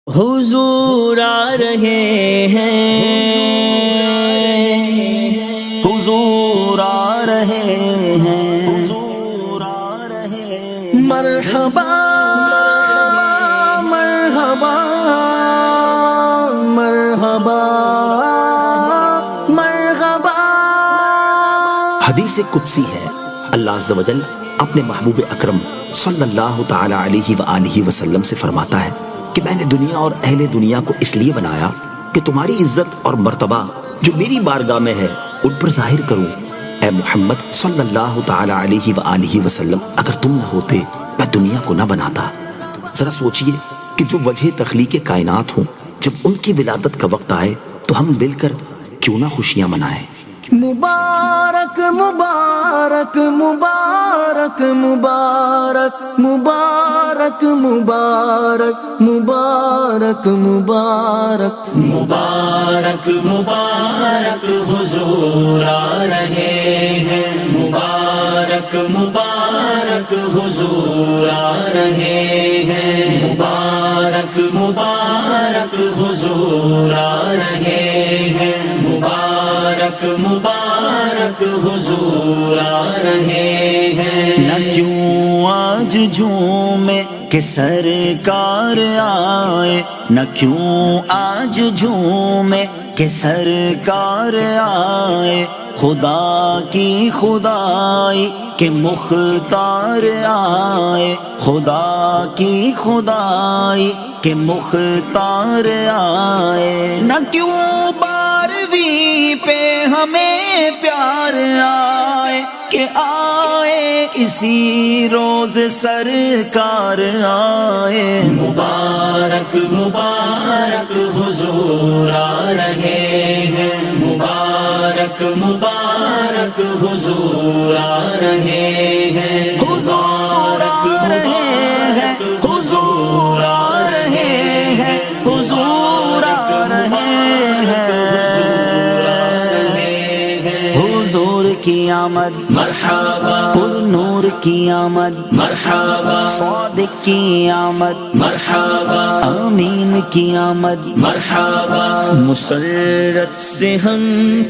حضور آ رہے ہیں، حضور آ رہے ہیں، حضور آ رہے ہیں، مرحبا مرحبا مرحبا مرحبا۔ حدیث قدسی ہے، اللہ عز و جل اپنے محبوب اکرم صلی اللہ تعالی علیہ وآلہ وسلم سے فرماتا ہے کہ میں نے دنیا اور اہل دنیا کو اس لیے بنایا کہ تمہاری عزت اور مرتبہ جو میری بارگاہ میں ہے ان پر ظاہر کروں۔ اے محمد صلی اللہ تعالی علیہ وآلہ وسلم، اگر تم نہ ہوتے میں دنیا کو نہ بناتا۔ ذرا سوچئے کہ جو وجہ تخلیق کائنات ہوں، جب ان کی ولادت کا وقت آئے تو ہم مل کر کیوں نہ خوشیاں منائیں۔ مبارک مبارک مبارک مبارک مبارک مبارک مبارک مبارک مبارک مبارک حضور آ رہے ہیں، مبارک مبارک حضور آ رہے ہیں، مبارک مبارک حضور آ رہے ہیں، مبارک مبارک حضور آ رہے ہیں۔ نہ کیوں آج جھومے کہ سرکار آئے، نہ کیوں آج جھومے کہ سرکار آئے، خدا کی خدائی کہ مختار آئے، خدا کی خدائی کہ مختار آئے۔ نہ کیوں بارہویں پہ ہمیں پیار آئے کہ آئے اسی روز سرکار آئے۔ مبارک مبارک حضور آ رہے ہیں، مبارک مبارک حضور آ رہے ہیں، حضور آ رہے ہیں، حضور آ رہے ہیں، حضور آ رہے ہیں۔ حضور کی آمد مرحبا، پر نور کی آمد مرحبا، صادق کی آمد مرحبا، امین کی آمد مرحبا۔ مسرت سے ہم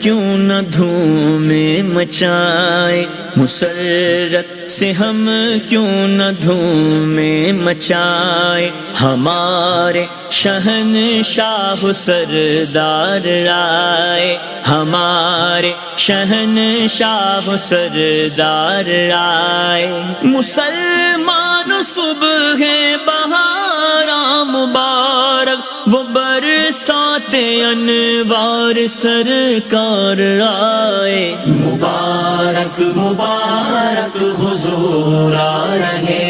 کیوں نہ دھومیں مچائیں، مسرت سے ہم کیوں نہ دھومیں مچائیں، ہمارے شہنشاہ سردار آئے، ہمارے شہنشاہ سردار آئے۔ مسلمان صبح بہاراں مبارک، وہ برسات انوار سرکار آئے۔ مبارک مبارک حضور آ رہے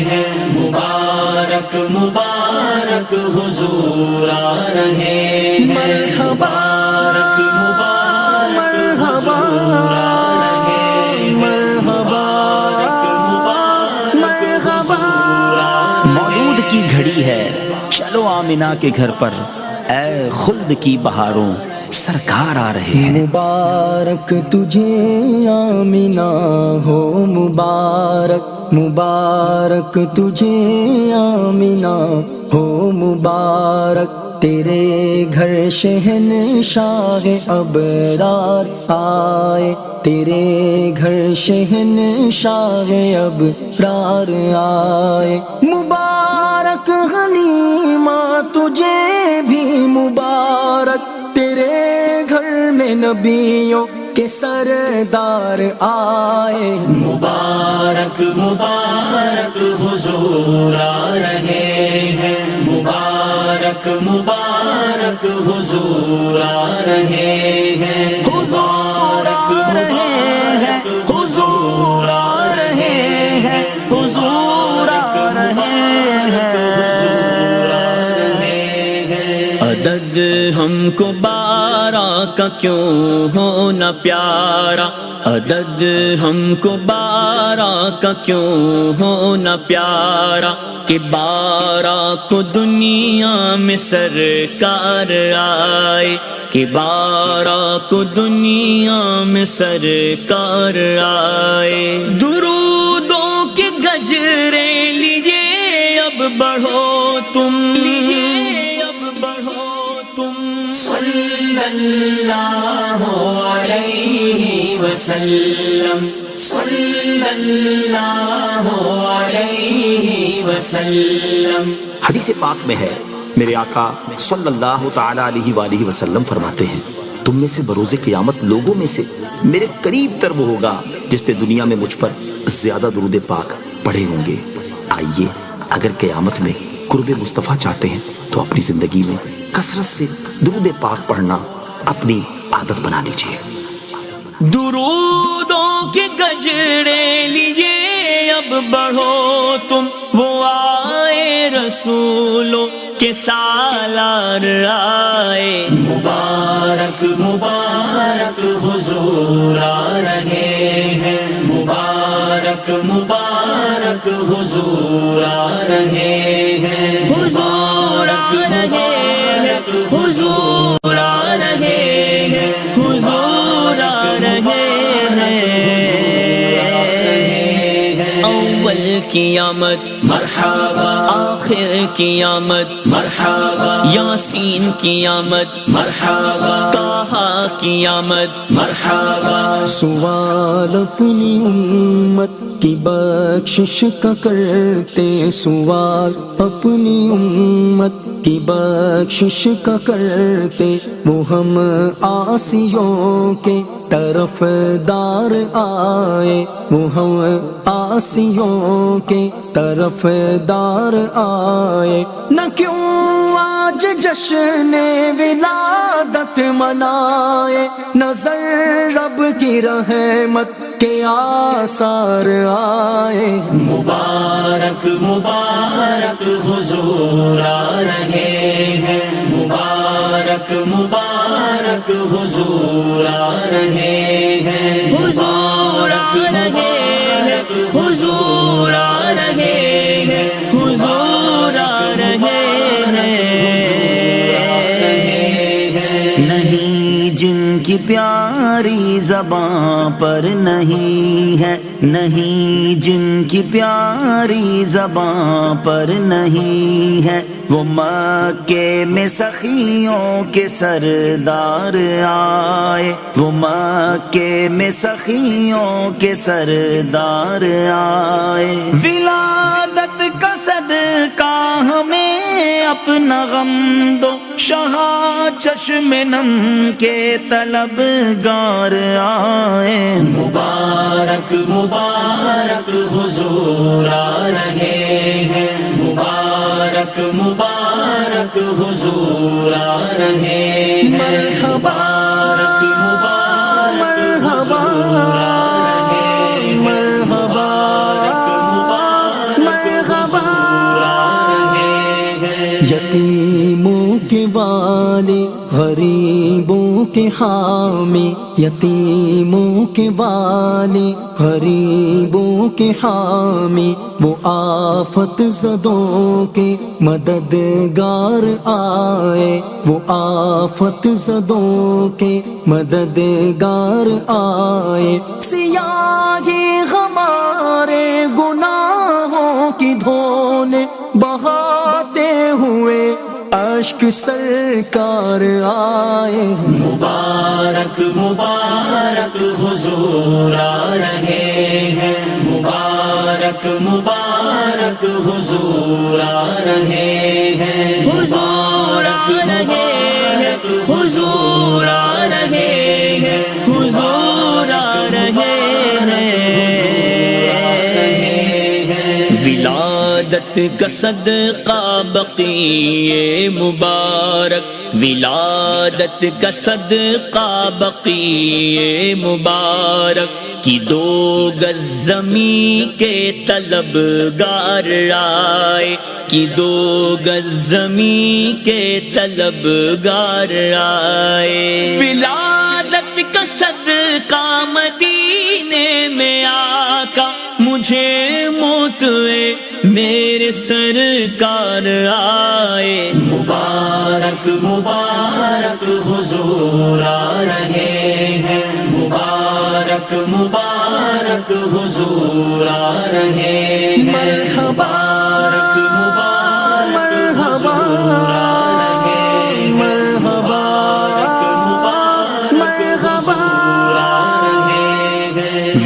ہیں، مبارک مبارک حضور آ رہے ہیں، مرحبا مرحبا مرحبا مرحبا۔ مولود کی گھڑی ہے، چلو آمنہ کے گھر پر، اے خلد کی بہاروں سرکار آ رہے ہیں۔ مبارک تجھے آمنہ ہو، مبارک مبارک تجھے آمنہ ہو، مبارک تیرے گھر شہنشاہ ابرار آئے، تیرے گھر شہنشاہ ابرار آئے۔ مبارک غنیمہ تجھے بھی مبارک، تیرے گھر میں نبیوں کے سردار آئے۔ مبارک مبارک حضور آ رہے ہیں، مبارک مبارک حضور آ رہے ہیں، حضور آ رہے ہیں، حضور آ رہے ہیں، حضور آ رہے ہیں۔ عدد ہم کو 12 کا کیوں ہونا پیارا، عدد ہم کو 12 کا کیوں ہونا پیارا، کہ 12 کو دنیا میں سرکار آئے، کہ 12 کو دنیا میں سرکار آئے۔ درودوں کے گجرے لیے اب بڑھو تم، لیے اللہ علیہ وسلم، صلی اللہ علیہ وسلم۔ حدیث پاک میں ہے، میرے آقا صلی اللہ تعالی علیہ وآلہ وسلم فرماتے ہیں، تم میں سے بروز قیامت لوگوں میں سے میرے قریب تر وہ ہوگا جس نے دنیا میں مجھ پر زیادہ درود پاک پڑھے ہوں گے۔ آئیے اگر قیامت میں قرب مصطفیٰ چاہتے ہیں تو اپنی زندگی میں کثرت سے درود پاک پڑھنا اپنی عادت بنا لیجیے۔ درودوں کے گجرے لیے اب بڑھو تم، وہ آئے رسولوں کے سالار آئے، مبارک مبارک حضور آ رہے ہیں، مبارک مبارک حضور آ رہے ہیں، حضور آ رہے ہیں، حضور آ رہے ہیں، حضور آ رہے ہیں۔ اول قیامت مرحبا، آخر قیامت مرحبا، یاسین قیامت مرحبا، طٰہٰ قیامت مرحبا۔ سوال اپنی امت کی بخشش کا کرتے، سوال اپنی امت کی بخشش کا کرتے، وہ ہم عاصیوں کے طرف دار آئے، وہ ہم عاصیوں کے طرف دار آئے۔ نہ کیوں آج جشن ولادت منائے، نظر رب کی رحمت کے آثار آئے، مبارک مبارک حضور آ رہے ہیں، مبارک مبارک حضور آ رہے ہیں، حضور آ رہے ہیں، حضور آ رہے ہیں، حضور آ رہے ہیں۔ نہیں جن کی پیاری زباں پر نہیں ہے، نہیں جن کی پیاری زباں پر نہیں ہے، وہ مکے میں سخیوں کے سردار آئے، وہ مکے میں سخیوں کے سردار آئے۔ ولادت کا صدقہ ہمیں اپنا غم دو، شاہ چشم نم کے طلبگار آئے، مبارک مبارک حضور آ رہے ہیں، مبارک مبارک حضور آ رہے ہیں، مرحبا مبارک حضور آ رہے ہیں، مرحبا مبارک حضور آ رہے ہیں۔ یتیموں کے والے، غریبوں کے حامی، یتیموں کے والے، غریبوں کے حامی، وہ آفت زدوں کے مددگار آئے، وہ آفت زدوں کے مددگار آئے۔ سیاہی ہمارے گناہوں کی دھونے بہاتے ہوئے اشک سرکار آئے، مبارک مبارک حضور آ رہے ہیں، مبارک مبارک حضور آ رہے ہیں، حضور آ رہے ہیں، حضور آ رہے ہیں، حضور آ رہے ہیں۔ ولادت کا صدقہ بقی مبارک، ولادت کا صدقہ بقی مبارک، کی دو گز زمین کے طلبگار آئے، کی دو گز زمین کے طلبگار آئے۔ ولادت کا صدقہ مدینے میں آقا مجھے موتوے میرے سرکار آئے، مبارک مبارک حضور آ رہے ہیں، مبارک مبارک حضور آ رہے ہیں، مرحبا مبارک مبارک حضور آ رہے ہیں، مرحبا مبارک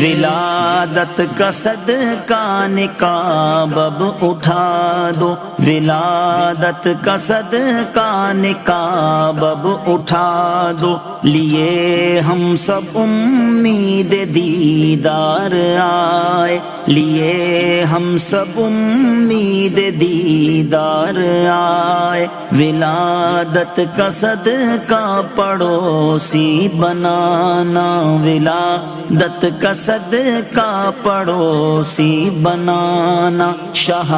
ولادت کا صدقہ نقاب اب اٹھا دو، ولادت کا صدقہ نقاب اب اٹھا دو، لیے ہم سب امید دیدار آئے، لیے ہم سب امید دیدار آئے، ولادت کا صدقہ پڑوسی بنانا، ولادت کا صدقہ پڑوسی بنانا، شاہ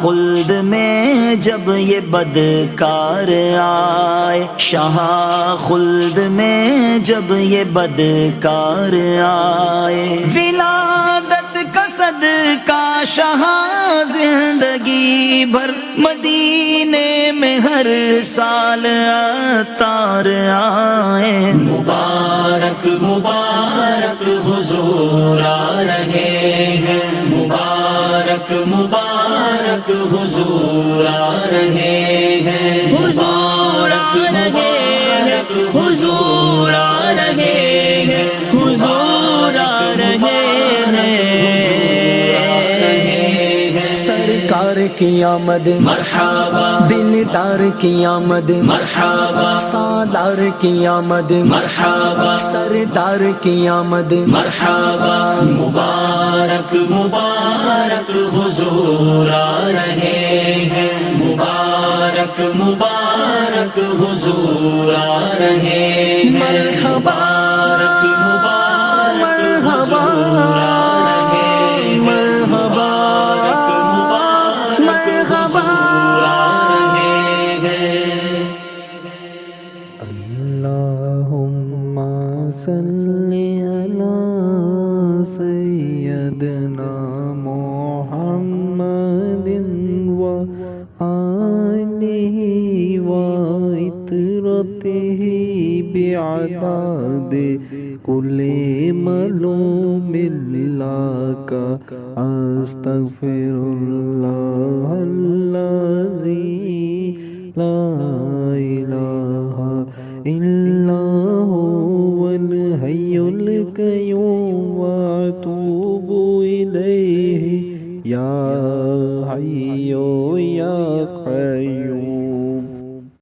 خلد میں جب یہ بدکار آئے، شاہ خلد میں جب یہ بدکار آئے، ولادت کا صدقہ شاہ زندگی بھر مدینے میں ہر سال عطار آئے، مبارک مبارک حضور آ رہے ہیں، مبارک مبارک حضور آ رہے ہیں، حضور آ رہے ہیں، حضور آ رہے ہیں، حضور آ رہے ہیں، سرکار کی آمد مرحبا دلدار کی آمد مرحبا سالار کی آمد مرحبا سردار کی آمد مرحبا، مبارک مبارک حضور آ رہے ہیں، مبارک مبارک حضور آ رہے ہیں، مرحبا مبارک مبارک حضور آ رہے ہیں، مرحبا مبارک حضور آ رہے ہیں۔ اللہم صلی علی سیدنا محمد و آلہ و اطرتہ بعدد کل معلوم لک استغفر اللہ الذی لا الہ الا هو الحی القیوم واتوب الیہ یا حی